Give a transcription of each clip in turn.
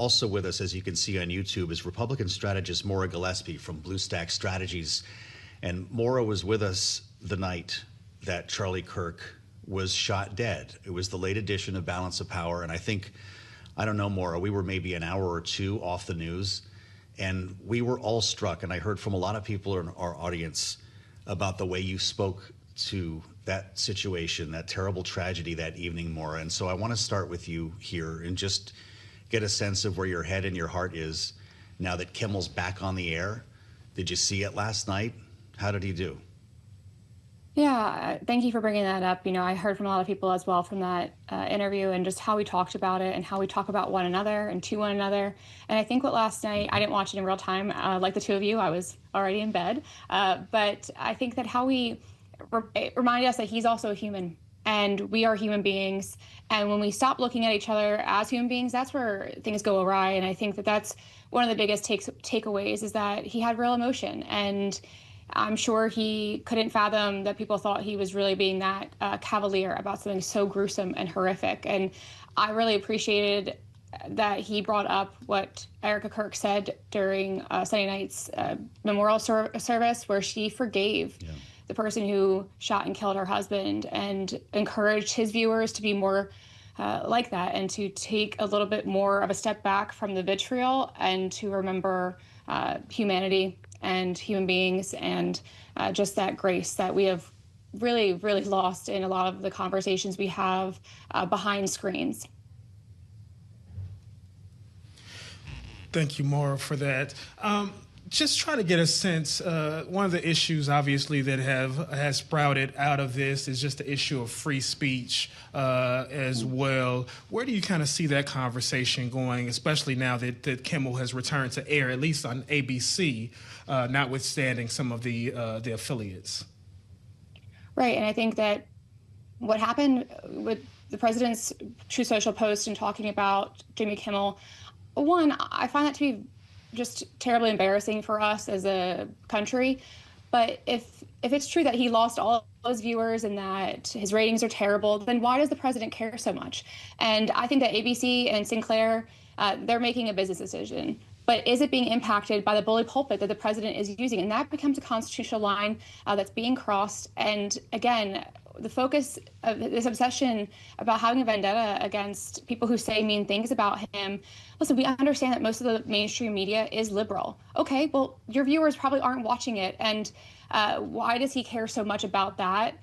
Also with us, as you can see on YouTube, is Republican strategist Maura Gillespie from Blue Stack Strategies. And Maura was with us the night that Charlie Kirk was shot dead. It was the late edition of Balance of Power. And I don't know, Maura, we were maybe an hour or two off the news. And we were all struck. And I heard from a lot of people in our audience about the way you spoke to that situation, that terrible tragedy that evening, Maura. And so I want to start with you here and just get a sense of where your head and your heart is now that Kimmel's back on the air. Did you see it last night? How did he do? Yeah, thank you for bringing that up. I heard from a lot of people as well from that interview and just how we talked about it and how we talk about one another and to one another. And I think what last night, I didn't watch it in real time like the two of you. I was already in bed. But I think that how it reminded us that he's also a human and we are human beings. And when we stop looking at each other as human beings, that's where things go awry. And I think that that's one of the biggest takeaways is that he had real emotion. And I'm sure he couldn't fathom that people thought he was really being that cavalier about something so gruesome and horrific. And I really appreciated that he brought up what Erica Kirk said during Sunday night's memorial service, where she forgave the person who shot and killed her husband and encouraged his viewers to be more like that and to take a little bit more of a step back from the vitriol and to remember humanity and human beings and just that grace that we have really, really lost in a lot of the conversations we have behind screens. Thank you, Maura, for that. Just try to get a sense, one of the issues, obviously, that has sprouted out of this is just the issue of free speech as well. Where do you kind of see that conversation going, especially now that Kimmel has returned to air, at least on ABC, notwithstanding some of the affiliates? Right, and I think that what happened with the president's True Social post and talking about Jimmy Kimmel, one, I find that to be just terribly embarrassing for us as a country. But if it's true that he lost all those viewers and that his ratings are terrible, then why does the president care so much? And I think that ABC and Sinclair, they're making a business decision. But is it being impacted by the bully pulpit that the president is using? And that becomes a constitutional line that's being crossed. And again, the focus of this obsession about having a vendetta against people who say mean things about him. Listen, we understand that most of the mainstream media is liberal. Okay, well, your viewers probably aren't watching it. And why does he care so much about that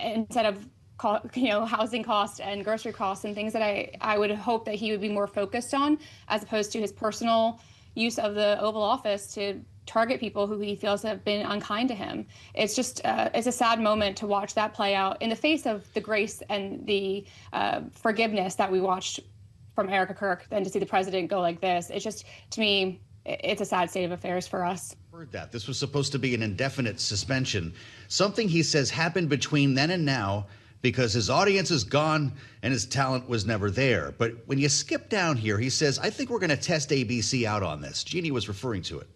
instead of housing costs and grocery costs and things that I would hope that he would be more focused on, as opposed to his personal use of the Oval Office to target people who he feels have been unkind to him. It's just, it's a sad moment to watch that play out in the face of the grace and the forgiveness that we watched from Erica Kirk, and to see the president go like this. It's just, to me, it's a sad state of affairs for us. Heard that. This was supposed to be an indefinite suspension. Something he says happened between then and now because his audience is gone and his talent was never there. But when you skip down here, he says, I think we're going to test ABC out on this. Jeannie was referring to it.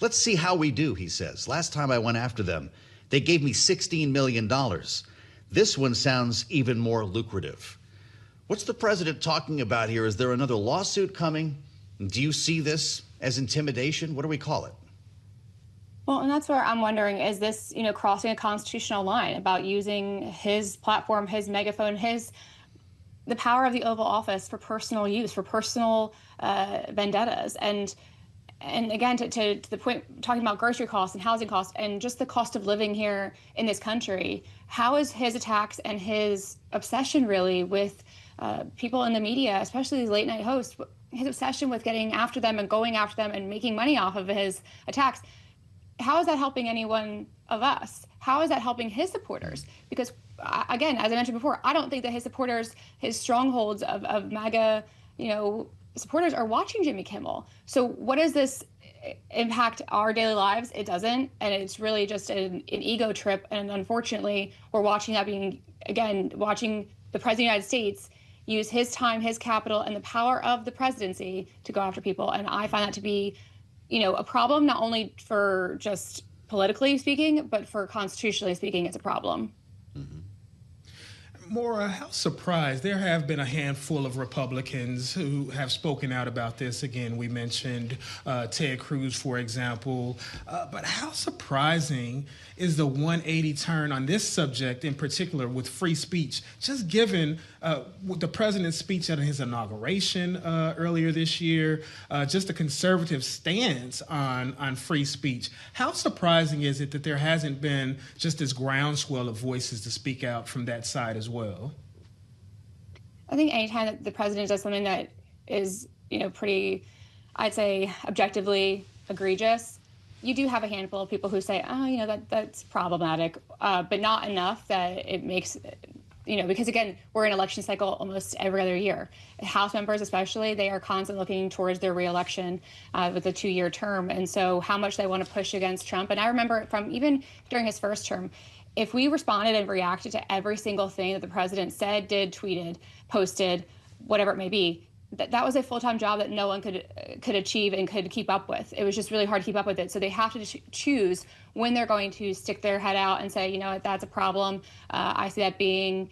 Let's see how we do, he says. Last time I went after them, they gave me $16 million. This one sounds even more lucrative. What's the president talking about here? Is there another lawsuit coming? Do you see this as intimidation? What do we call it? Well, and that's where I'm wondering, is this, crossing a constitutional line about using his platform, his megaphone, the power of the Oval Office for personal use, for personal vendettas? And again, to the point, talking about grocery costs and housing costs and just the cost of living here in this country, how is his attacks and his obsession really with people in the media, especially these late night hosts, his obsession with getting after them and going after them and making money off of his attacks, how is that helping any one of us? How is that helping his supporters? Because again, as I mentioned before, I don't think that his supporters, his strongholds of MAGA, supporters are watching Jimmy Kimmel. So what does this impact our daily lives? It doesn't. And it's really just an ego trip. And unfortunately, we're watching that watching the president of the United States use his time, his capital, and the power of the presidency to go after people. And I find that to be, a problem, not only for just politically speaking, but for constitutionally speaking, it's a problem. Mm-hmm. Maura, how surprised? There have been a handful of Republicans who have spoken out about this. Again, we mentioned Ted Cruz, for example. But how surprising is the 180 turn on this subject in particular with free speech, just given the president's speech at his inauguration earlier this year, just a conservative stance on free speech. How surprising is it that there hasn't been just this groundswell of voices to speak out from that side as well? I think anytime that the president does something that is, pretty, I'd say, objectively egregious, you do have a handful of people who say, oh, that's problematic, but not enough that it makes, because again, we're in election cycle almost every other year. House members especially, they are constantly looking towards their reelection with a 2-year term. And so how much they want to push against Trump. And I remember from even during his first term, if we responded and reacted to every single thing that the president said, did, tweeted, posted, whatever it may be, that was a full-time job that no one could achieve and could keep up with. It was just really hard to keep up with it. So they have to choose when they're going to stick their head out and say, that's a problem. I see that being,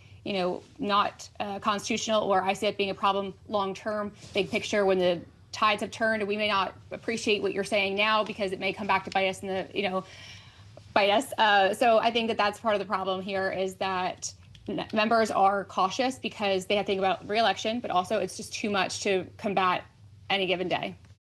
not constitutional, or I see that being a problem long-term, big picture, when the tides have turned and we may not appreciate what you're saying now because it may come back to bite us in the, bite us. So I think that that's part of the problem here, is that members are cautious because they have to think about re-election, but also it's just too much to combat any given day.